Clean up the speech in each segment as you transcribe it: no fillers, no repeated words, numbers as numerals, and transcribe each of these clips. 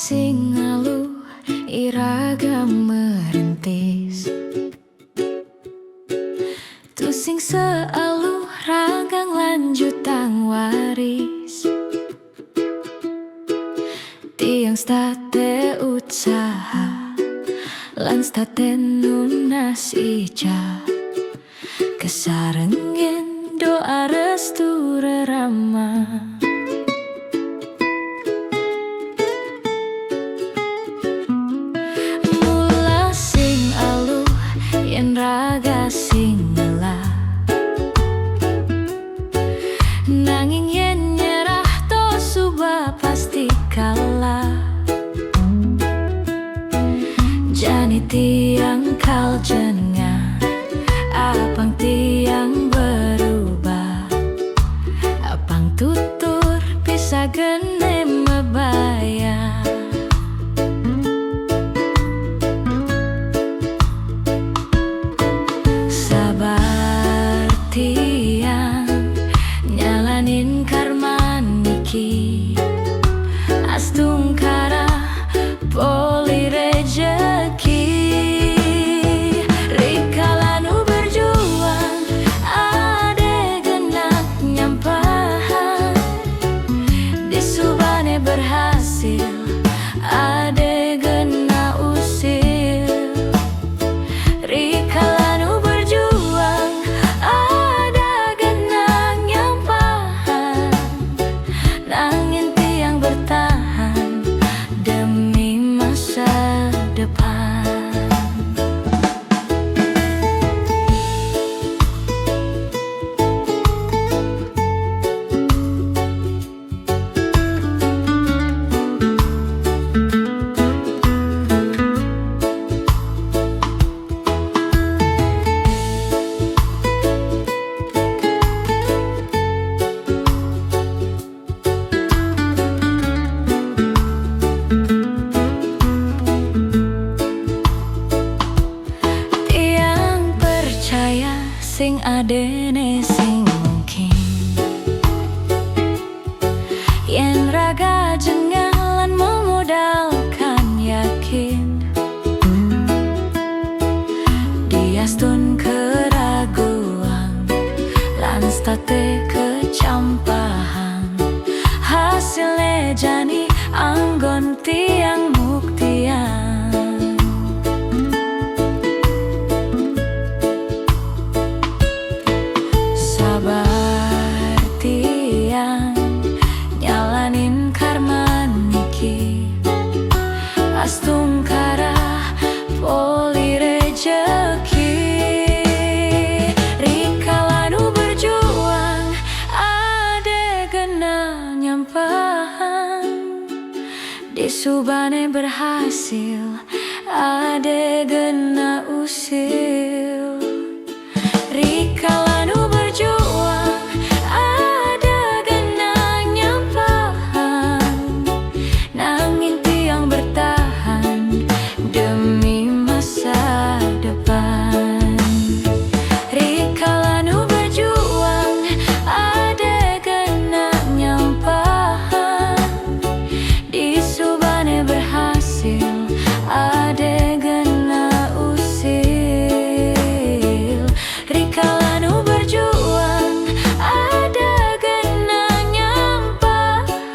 sing alu iraga merintis, tu sing sealu ragang lanjutang waris, tiang state usaha lan state nunas ija, kesarengin doa restu rerama. Mula sing alu yen raga sing ngelah, nanging yen nyerah to suba pasti kalah. Jani tiang kal jengah, apang tiang berubah, apang tutur bisa gene mebaya. Sabar tiang nyalanin karma niki, astung kara poli rejeki. Rikalanu berjuang ade genak nyampahan, disubane berhasil ade gena usil. Rikalanu berjuang ada genak nyampahan, nangin tiang bertahan demi masa depan. Sing adene sing mungkin, yen raga jengalan memodalkan yakin, diastun keraguan lan state kecampahan, hasilnya jani anggon tiang muktian. Sabar tiang nyalanin karma niki, astung kara poli rejeki. Rikalanu berjuang ade gena nyampahan, disubane berhasil ade gena usil. Rikalanu berjuang ada genang nyampahan, nangin tiang bertahan demi masa depan. Rikalanu berjuang ada genang nyampahan, disubane berhasil ada gena usil. Rikalanu berjuang ada genang nyampahan,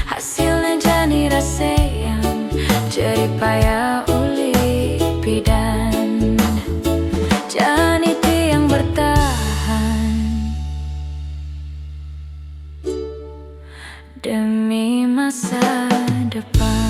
hasilnya jani rasean jeripaya uli pidan, jani tiang bertahan demi masa depan.